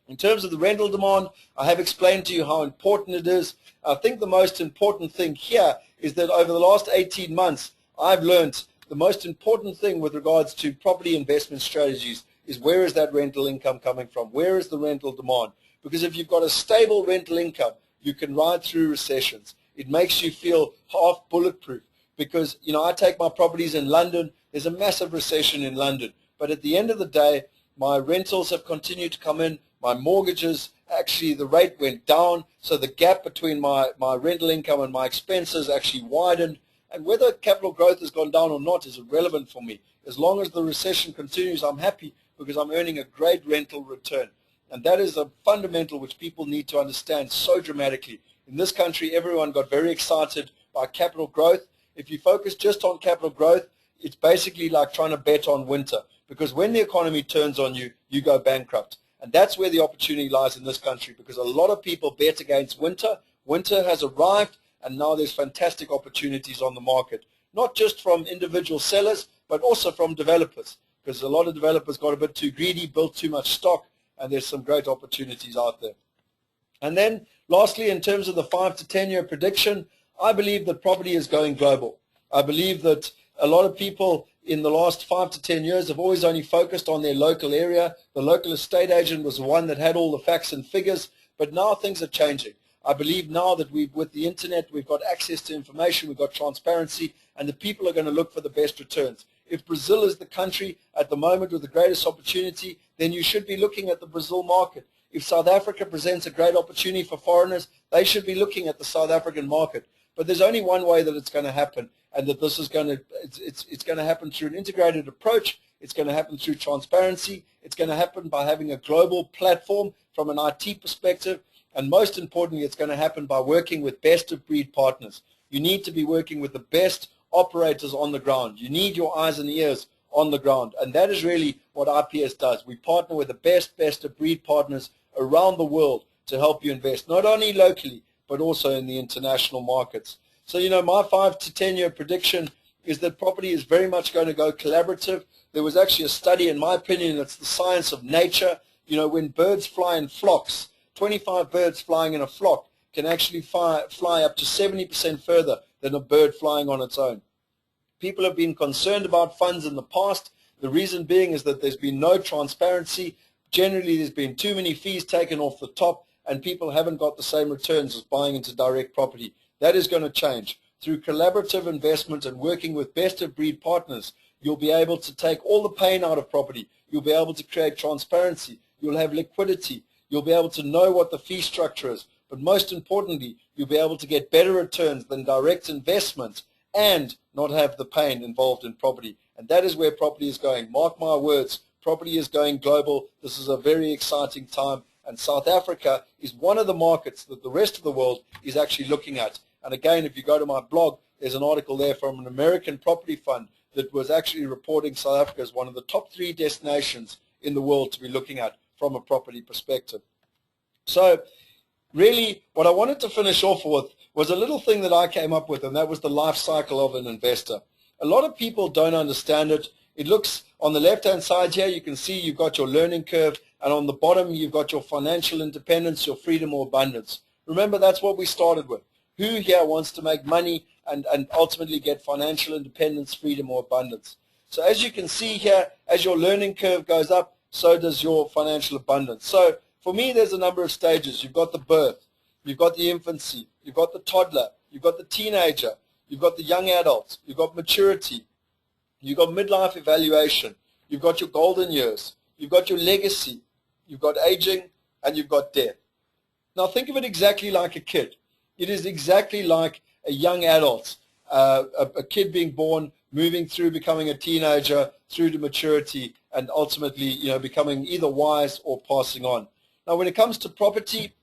In terms of the rental demand, I have explained to you how important it is. I think the most important thing here is that over the last 18 months, I've learned the most important thing with regards to property investment strategies is where is that rental income coming from? Where is the rental demand? Because if you've got a stable rental income, you can ride through recessions. It makes you feel half bulletproof because, you know, I take my properties in London. There's a massive recession in London. But at the end of the day, my rentals have continued to come in. My mortgages, actually the rate went down. So the gap between my rental income and my expenses actually widened. And whether capital growth has gone down or not is irrelevant for me. As long as the recession continues, I'm happy because I'm earning a great rental return. And that is a fundamental which people need to understand so dramatically. In this country, everyone got very excited by capital growth. If you focus just on capital growth, it's basically like trying to bet on winter. Because when the economy turns on you, you go bankrupt. And that's where the opportunity lies in this country, because a lot of people bet against winter. Winter has arrived, and now there's fantastic opportunities on the market, not just from individual sellers, but also from developers, because a lot of developers got a bit too greedy, built too much stock, and there's some great opportunities out there. And then lastly, in terms of the 5 to 10 year prediction, I believe that property is going global. I believe that a lot of people in the last 5 to 10 years have always only focused on their local area. The local estate agent was the one that had all the facts and figures, but now things are changing. I believe now that with the internet, we've got access to information, we've got transparency, and the people are going to look for the best returns. If Brazil is the country at the moment with the greatest opportunity, then you should be looking at the Brazil market. If South Africa presents a great opportunity for foreigners, they should be looking at the South African market. But there's only one way that it's going to happen, and that this is going to it's going to happen through an integrated approach. It's going to happen through transparency. It's going to happen by having a global platform from an IT perspective, and most importantly, it's going to happen by working with best-of-breed partners. You need to be working with the best operators on the ground. You need your eyes and ears on the ground, and that is really what IPS does. We partner with the best-of-breed partners around the world to help you invest, not only locally, but also in the international markets. So, you know, my 5 to 10 year prediction is that property is very much going to go collaborative. There was actually a study, in my opinion, it's the science of nature. You know, when birds fly in flocks, 25 birds flying in a flock can actually fly up to 70% further than a bird flying on its own. People have been concerned about funds in the past. The reason being is that there's been no transparency. Generally, there's been too many fees taken off the top, and people haven't got the same returns as buying into direct property. That is going to change. Through collaborative investment and working with best-of-breed partners, you'll be able to take all the pain out of property. You'll be able to create transparency. You'll have liquidity. You'll be able to know what the fee structure is. But most importantly, you'll be able to get better returns than direct investment and not have the pain involved in property. And that is where property is going. Mark my words, property is going global. This is a very exciting time. And South Africa is one of the markets that the rest of the world is actually looking at. And again, if you go to my blog, there's an article there from an American property fund that was actually reporting South Africa as one of the top 3 destinations in the world to be looking at from a property perspective. So really, what I wanted to finish off with was a little thing that I came up with, and that was the life cycle of an investor. A lot of people don't understand it. It looks on the left-hand side here, you can see you've got your learning curve, and on the bottom, you've got your financial independence, your freedom or abundance. Remember, that's what we started with. Who here wants to make money and ultimately get financial independence, freedom or abundance? So as you can see here, as your learning curve goes up, so does your financial abundance. So for me, there's a number of stages. You've got the birth, you've got the infancy, you've got the toddler, you've got the teenager, you've got the young adult, you've got maturity, you've got midlife evaluation, you've got your golden years, you've got your legacy, you've got aging, and you've got death. Now think of it exactly like a kid. It is exactly like a young adult, a kid being born, moving through, becoming a teenager, through to maturity, and ultimately, becoming either wise or passing on. Now, when it comes to property,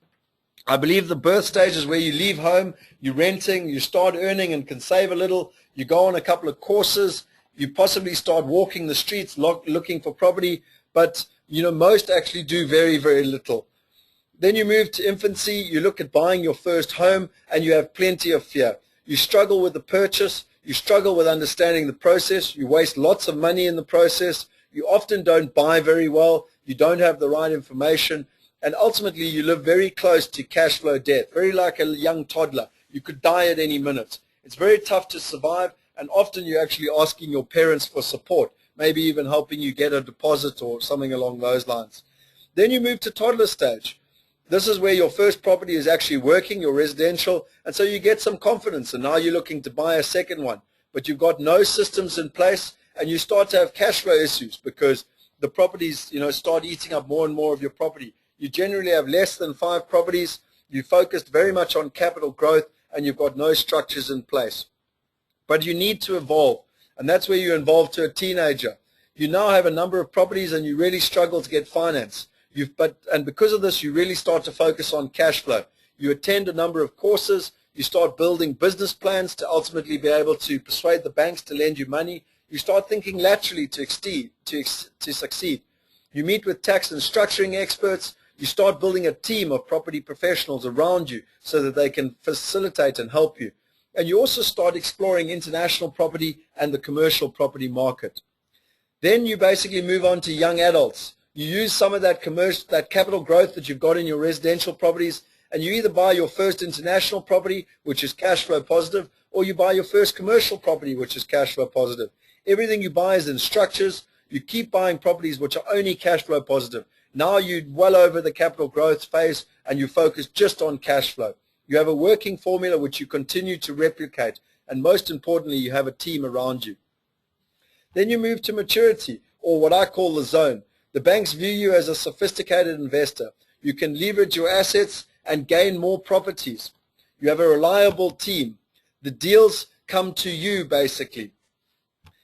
I believe the birth stage is where you leave home, you're renting, you start earning and can save a little, you go on a couple of courses, you possibly start walking the streets looking for property, but most actually do very, very little. Then you move to infancy, you look at buying your first home, and you have plenty of fear. You struggle with the purchase, you struggle with understanding the process, you waste lots of money in the process, you often don't buy very well, you don't have the right information, and ultimately you live very close to cash flow death, very like a young toddler. You could die at any minute. It's very tough to survive, and often you're actually asking your parents for support, maybe even helping you get a deposit or something along those lines. Then you move to toddler stage. This is where your first property is actually working, your residential, and so you get some confidence, and now you're looking to buy a second one. But you've got no systems in place, and you start to have cash flow issues because the properties, start eating up more and more of your property. You generally have less than 5 properties, you focused very much on capital growth, and you've got no structures in place. But you need to evolve, and that's where you evolve to a teenager. You now have a number of properties, and you really struggle to get finance. And because of this, you really start to focus on cash flow. You attend a number of courses. You start building business plans to ultimately be able to persuade the banks to lend you money. You start thinking laterally to succeed. You meet with tax and structuring experts. You start building a team of property professionals around you so that they can facilitate and help you. And you also start exploring international property and the commercial property market. Then you basically move on to young adults. You use some of that capital growth that you've got in your residential properties, and you either buy your first international property, which is cash flow positive, or you buy your first commercial property, which is cash flow positive. Everything you buy is in structures. You keep buying properties which are only cash flow positive. Now you're well over the capital growth phase, and you focus just on cash flow. You have a working formula which you continue to replicate, and most importantly, you have a team around you. Then you move to maturity, or what I call the zone. The banks view you as a sophisticated investor. You can leverage your assets and gain more properties. You have a reliable team. The deals come to you, basically.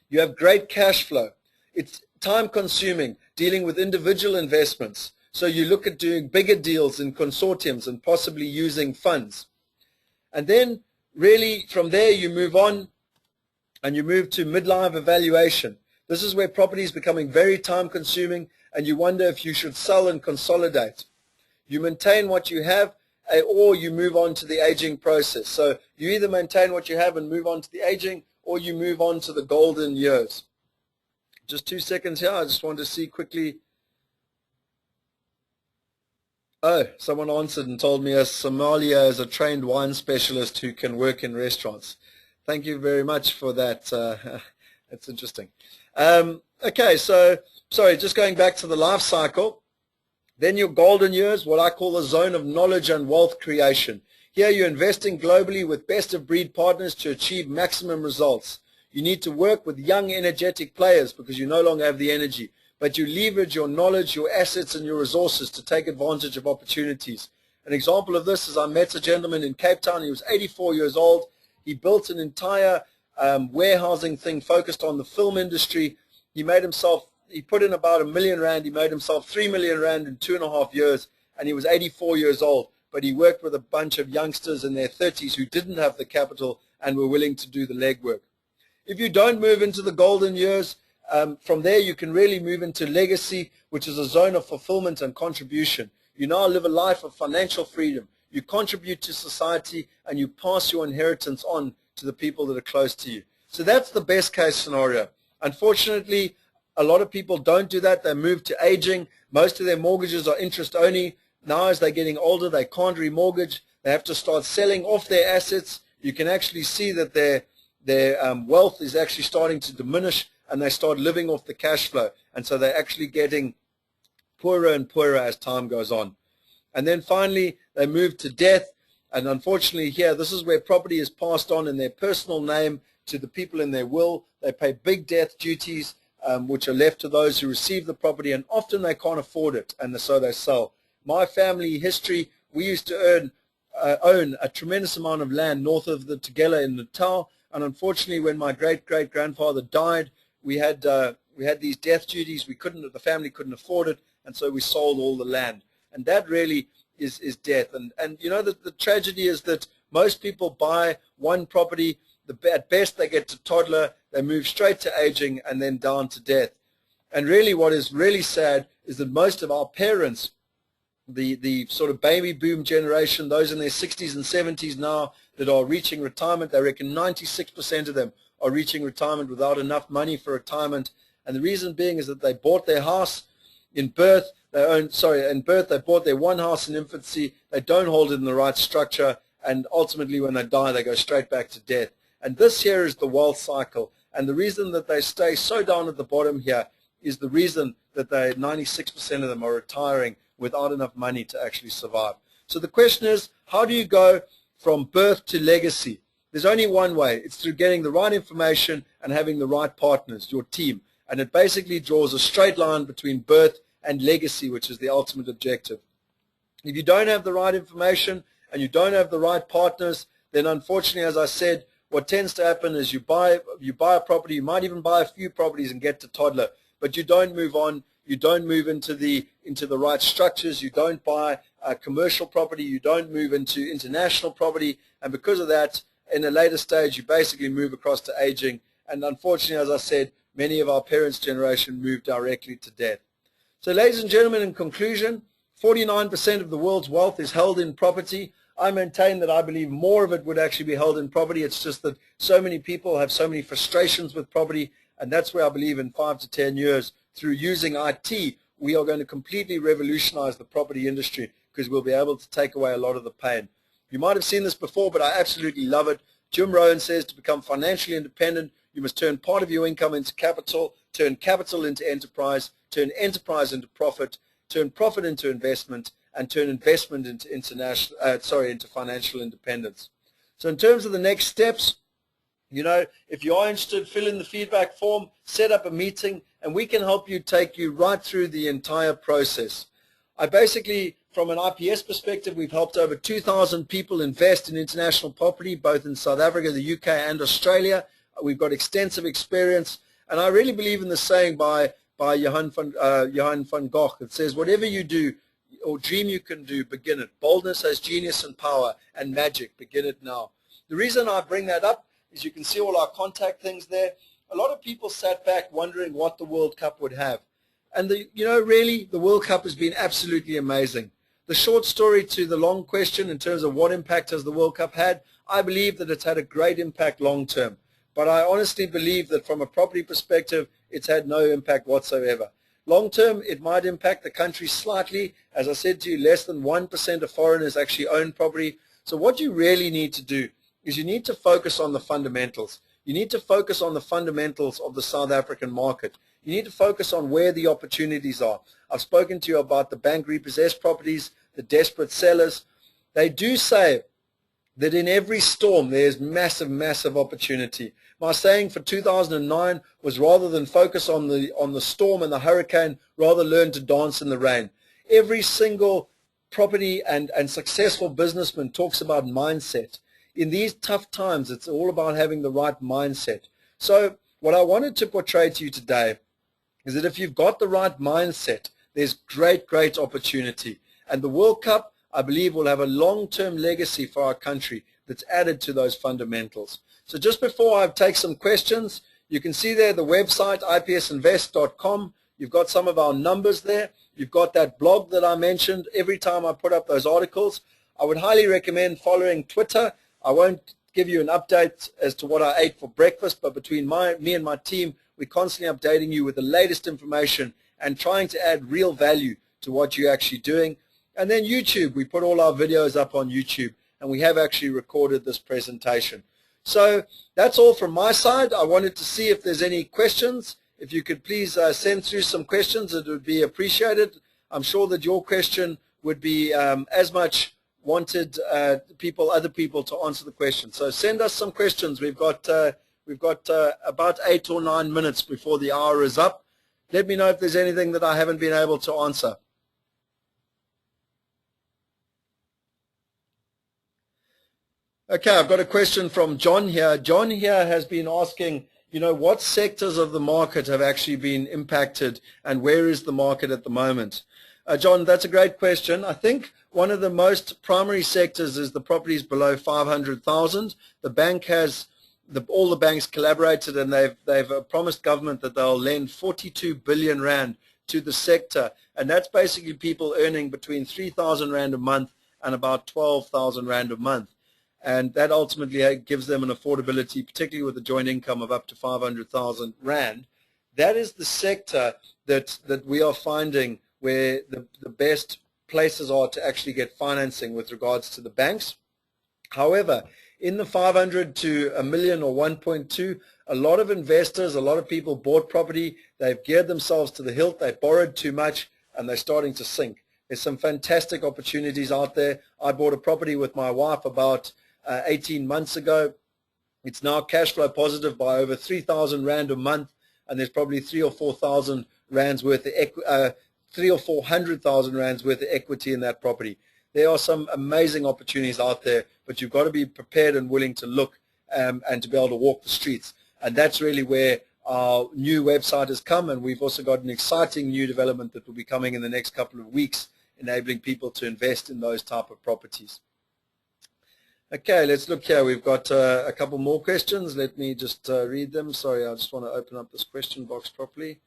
You have great cash flow. It's time-consuming, dealing with individual investments. So you look at doing bigger deals in consortiums and possibly using funds. And then, really, from there, you move on and you move to midlife evaluation. This is where property is becoming very time-consuming, and you wonder if you should sell and consolidate. You maintain what you have, or you move on to the aging process. So you either maintain what you have and move on to the aging, or you move on to the golden years. Just 2 seconds here. I just want to see quickly. Oh, someone answered and told me Somalia is a trained wine specialist who can work in restaurants. Thank you very much for that. That's interesting. Okay, so, sorry, just going back to the life cycle. Then your golden years, what I call the zone of knowledge and wealth creation. Here you're investing globally with best-of-breed partners to achieve maximum results. You need to work with young, energetic players because you no longer have the energy. But you leverage your knowledge, your assets, and your resources to take advantage of opportunities. An example of this is I met a gentleman in Cape Town. He was 84 years old. He built an entire warehousing thing focused on the film industry. He put in about R1 million. He made himself 3 million rand in 2.5 years, and he was 84 years old. But he worked with a bunch of youngsters in their 30s who didn't have the capital and were willing to do the legwork. If you don't move into the golden years, from there you can really move into legacy, which is a zone of fulfillment and contribution. You now live a life of financial freedom. You contribute to society, and you pass your inheritance on to the people that are close to you. So that's the best case scenario. Unfortunately, a lot of people don't do that. They move to aging. Most of their mortgages are interest only. Now as they're getting older, they can't remortgage. They have to start selling off their assets. You can actually see that their wealth is actually starting to diminish, and they start living off the cash flow. And so they're actually getting poorer and poorer as time goes on. And then finally, they move to death. And unfortunately here, this is where property is passed on in their personal name to the people in their will. They pay big death duties, which are left to those who receive the property, and often they can't afford it, and so they sell. My family history, we used to own a tremendous amount of land north of the Tugela in Natal, and unfortunately when my great-great-grandfather died, we had these death duties. The family couldn't afford it, and so we sold all the land. And that really is death. And you know, the tragedy is that most people buy one property, at best they get to toddler, they move straight to aging, and then down to death. And really what is really sad is that most of our parents, the sort of baby boom generation, those in their 60s and 70s now that are reaching retirement, they reckon 96% of them are reaching retirement without enough money for retirement. And the reason being is that they bought their house in birth, they bought their one house in infancy, they don't hold it in the right structure, and ultimately when they die, they go straight back to death. And this here is the wealth cycle. And the reason that they stay so down at the bottom here is the reason that 96% of them are retiring without enough money to actually survive. So the question is, how do you go from birth to legacy? There's only one way. It's through getting the right information and having the right partners, your team. And it basically draws a straight line between birth and legacy, which is the ultimate objective. If you don't have the right information and you don't have the right partners, then unfortunately, as I said, what tends to happen is you buy a property, you might even buy a few properties and get to toddler, but you don't move on, you don't move into the right structures, you don't buy a commercial property, you don't move into international property, and because of that, in a later stage, you basically move across to aging, and unfortunately, as I said, many of our parents' generation move directly to death. So ladies and gentlemen, in conclusion, 49% of the world's wealth is held in property. I maintain that I believe more of it would actually be held in property. It's just that so many people have so many frustrations with property, and that's where I believe in 5 to 10 years, through using IT, we are going to completely revolutionize the property industry because we'll be able to take away a lot of the pain. You might have seen this before, but I absolutely love it. Jim Rohn says to become financially independent, you must turn part of your income into capital, turn capital into enterprise, turn enterprise into profit, turn profit into investment, and turn investment into into financial independence. So in terms of the next steps, you know, if you are interested, fill in the feedback form, set up a meeting, and we can help you, take you right through the entire process. I basically, from an IPS perspective, we've helped over 2,000 people invest in international property, both in South Africa, the UK, and Australia. We've got extensive experience, and I really believe in the saying by Johann van Gogh that says, whatever you do or dream you can do, begin it. Boldness has genius and power, and magic, begin it now. The reason I bring that up is you can see all our contact things there. A lot of people sat back wondering what the World Cup would have. And really, the World Cup has been absolutely amazing. The short story to the long question in terms of what impact has the World Cup had, I believe that it's had a great impact long term. But I honestly believe that from a property perspective, it's had no impact whatsoever. Long term, it might impact the country slightly. As I said to you, less than 1% of foreigners actually own property. So what you really need to do is you need to focus on the fundamentals. You need to focus on the fundamentals of the South African market. You need to focus on where the opportunities are. I've spoken to you about the bank repossessed properties, the desperate sellers. They do say that in every storm there's massive, massive opportunity. My saying for 2009 was, rather than focus on the storm and the hurricane, rather learn to dance in the rain. Every single property and successful businessman talks about mindset. In these tough times, it's all about having the right mindset. So what I wanted to portray to you today is that if you've got the right mindset, there's great, great opportunity. And the World Cup, I believe, will have a long-term legacy for our country that's added to those fundamentals. So just before I take some questions, you can see there the website, ipsinvest.com. You've got some of our numbers there. You've got that blog that I mentioned every time I put up those articles. I would highly recommend following Twitter. I won't give you an update as to what I ate for breakfast, but between me and my team, we're constantly updating you with the latest information and trying to add real value to what you're actually doing. And then YouTube, we put all our videos up on YouTube, and we have actually recorded this presentation. So that's all from my side. I wanted to see if there's any questions. If you could please send through some questions, it would be appreciated. I'm sure that your question would be as much wanted other people to answer the question. So send us some questions. We've got about 8 or 9 minutes before the hour is up. Let me know if there's anything that I haven't been able to answer. Okay, I've got a question from John here. John here has been asking, what sectors of the market have actually been impacted and where is the market at the moment? John, that's a great question. I think one of the most primary sectors is the properties below 500,000. The bank has, all the banks collaborated and they've promised government that they'll lend 42 billion rand to the sector. And that's basically people earning between 3,000 rand a month and about 12,000 rand a month. And that ultimately gives them an affordability, particularly with a joint income of up to 500,000 rand. That is the sector that we are finding where the best places are to actually get financing with regards to the banks. However, in the 500 to a million or 1.2, a lot of investors, a lot of people bought property, they've geared themselves to the hilt, they borrowed too much, and they're starting to sink. There's some fantastic opportunities out there. I bought a property with my wife about 18 months ago. It's now cash flow positive by over 3,000 rand a month, and there's probably 300,000 or 4,000 rands worth of 300,000 or 400,000 rands worth of equity in that property. There are some amazing opportunities out there, but you've got to be prepared and willing to look and to be able to walk the streets. And that's really where our new website has come, and we've also got an exciting new development that will be coming in the next couple of weeks, enabling people to invest in those type of properties. Okay, let's look here. We've got a couple more questions. Let me just read them. Sorry, I just want to open up this question box properly.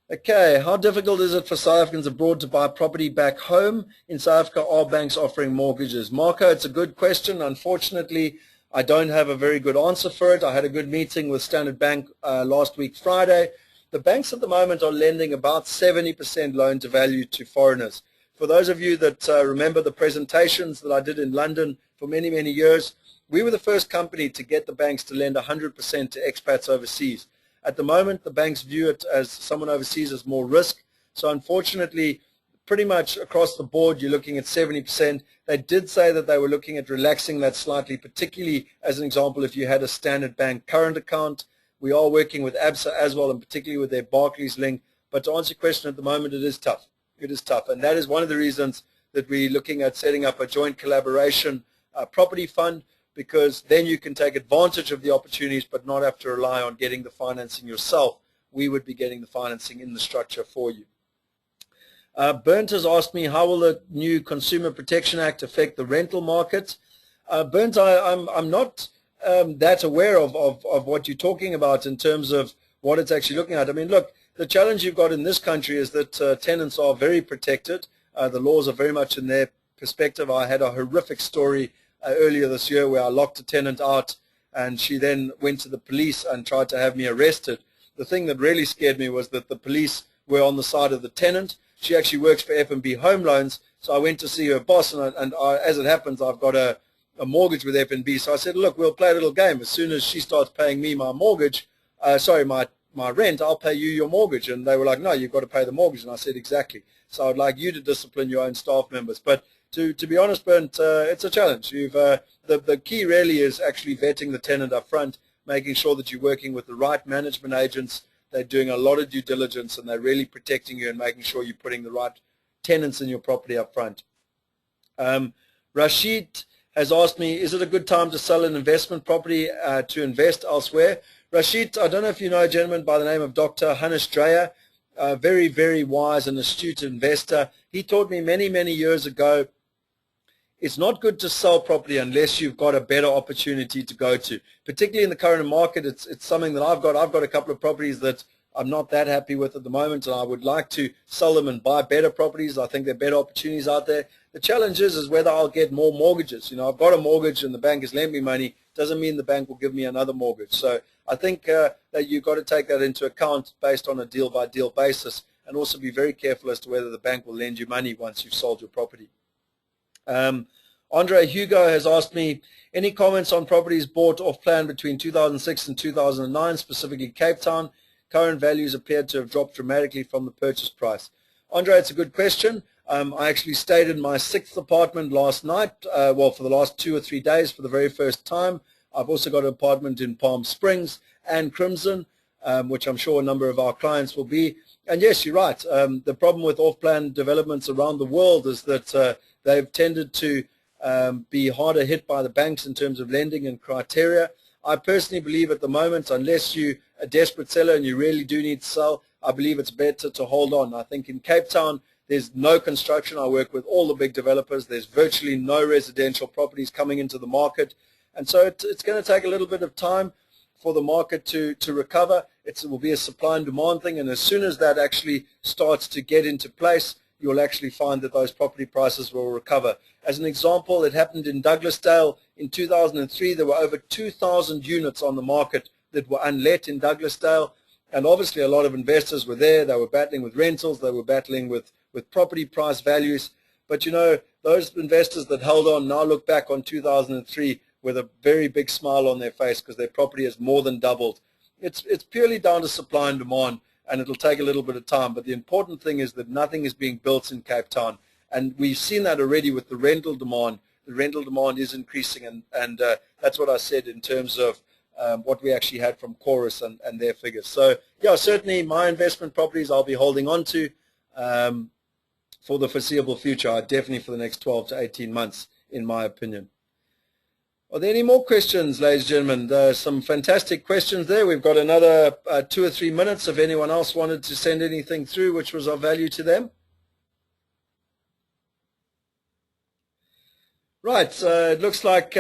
Okay, how difficult is it for South Africans abroad to buy property back home? In South Africa, are banks offering mortgages? Marco, it's a good question. Unfortunately, I don't have a very good answer for it. I had a good meeting with Standard Bank last week, Friday. The banks at the moment are lending about 70% loan to value to foreigners. For those of you that remember the presentations that I did in London for many, many years, we were the first company to get the banks to lend 100% to expats overseas. At the moment, the banks view it as someone overseas as more risk. So unfortunately, pretty much across the board, you're looking at 70%. They did say that they were looking at relaxing that slightly, particularly as an example, if you had a Standard Bank current account. We are working with ABSA as well, and particularly with their Barclays link. But to answer your question, at the moment, it is tough. It is tough, and that is one of the reasons that we're looking at setting up a joint collaboration property fund, because then you can take advantage of the opportunities but not have to rely on getting the financing yourself. We would be getting the financing in the structure for you. Bernd has asked me, how will the new Consumer Protection Act affect the rental market? Bernd, I'm not that aware of what you're talking about in terms of what it's actually looking at. I mean, look, the challenge you've got in this country is that tenants are very protected. The laws are very much in their perspective. I had a horrific story earlier this year where I locked a tenant out and she then went to the police and tried to have me arrested. The thing that really scared me was that the police were on the side of the tenant. She actually works for F&B Home Loans, so I went to see her boss, and as it happens, I've got a mortgage with F&B. So I said, look, we'll play a little game. As soon as she starts paying me my mortgage, my rent, I'll pay you your mortgage. And they were like, no, you've got to pay the mortgage. And I said, exactly. So I'd like you to discipline your own staff members. But to be honest, Bernd, it's a challenge. The key really is actually vetting the tenant up front, making sure that you're working with the right management agents. They're doing a lot of due diligence, and they're really protecting you and making sure you're putting the right tenants in your property up front. Rashid has asked me, is it a good time to sell an investment property to invest elsewhere? Rashid, I don't know if you know a gentleman by the name of Dr. Hannes Dreyer, a very, very wise and astute investor. He taught me many, many years ago, it's not good to sell property unless you've got a better opportunity to go to. Particularly in the current market, it's something that I've got. I've got a couple of properties that I'm not that happy with at the moment, and I would like to sell them and buy better properties. I think there are better opportunities out there. The challenge is whether I'll get more mortgages. You know, I've got a mortgage and the bank has lent me money. Doesn't mean the bank will give me another mortgage. So I think that you've got to take that into account based on a deal-by-deal basis, and also be very careful as to whether the bank will lend you money once you've sold your property. Andre Hugo has asked me, any comments on properties bought off plan between 2006 and 2009, specifically Cape Town? Current values appear to have dropped dramatically from the purchase price. Andre, it's a good question. I actually stayed in my 6th apartment last night, well, for the last 2 or 3 days for the very first time. I've also got an apartment in Palm Springs and Crimson, which I'm sure a number of our clients will be. And yes, you're right. The problem with off-plan developments around the world is that they've tended to be harder hit by the banks in terms of lending and criteria. I personally believe at the moment, unless you're a desperate seller and you really do need to sell, I believe it's better to hold on. I think in Cape Town, there's no construction. I work with all the big developers. There's virtually no residential properties coming into the market. And so it's going to take a little bit of time for the market to recover. It will be a supply and demand thing. And as soon as that actually starts to get into place, you'll actually find that those property prices will recover. As an example, it happened in Douglasdale in 2003. There were over 2,000 units on the market that were unlet in Douglasdale. And obviously a lot of investors were there. They were battling with rentals. They were battling with property price values. But, you know, those investors that held on now look back on 2003 with a very big smile on their face because their property has more than doubled. It's purely down to supply and demand, and it'll take a little bit of time. But the important thing is that nothing is being built in Cape Town. And we've seen that already with the rental demand. The rental demand is increasing, and that's what I said in terms of what we actually had from Chorus and their figures. So, yeah, certainly my investment properties I'll be holding on to for the foreseeable future, definitely for the next 12 to 18 months, in my opinion. Are there any more questions, ladies and gentlemen? There's some fantastic questions there. We've got another 2 or 3 minutes if anyone else wanted to send anything through which was of value to them. Right, it looks like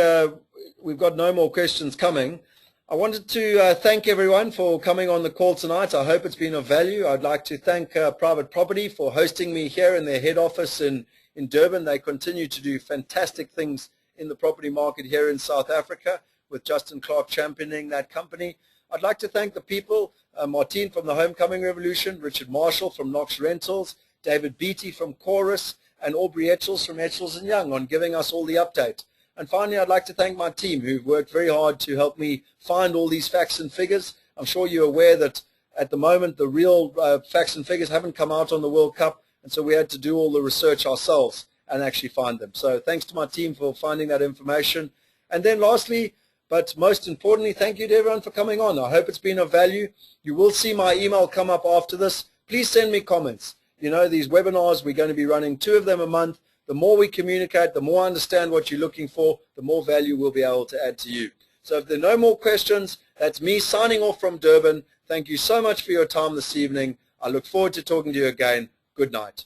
we've got no more questions coming. I wanted to thank everyone for coming on the call tonight. I hope it's been of value. I'd like to thank Private Property for hosting me here in their head office in Durban. They continue to do fantastic things in the property market here in South Africa, with Justin Clark championing that company. I'd like to thank the people, Martine from the Homecoming Revolution, Richard Marshall from Knox Rentals, David Beattie from Chorus, and Aubrey Etchels from Etchels & Young on giving us all the update. And finally, I'd like to thank my team who've worked very hard to help me find all these facts and figures. I'm sure you're aware that at the moment the real facts and figures haven't come out on the World Cup, and so we had to do all the research ourselves and actually find them. So thanks to my team for finding that information. And then lastly, but most importantly, thank you to everyone for coming on. I hope it's been of value. You will see my email come up after this. Please send me comments. You know, these webinars, we're going to be running 2 of them a month. The more we communicate, the more I understand what you're looking for, the more value we'll be able to add to you. So if there are no more questions, that's me signing off from Durban. Thank you so much for your time this evening. I look forward to talking to you again. Good night.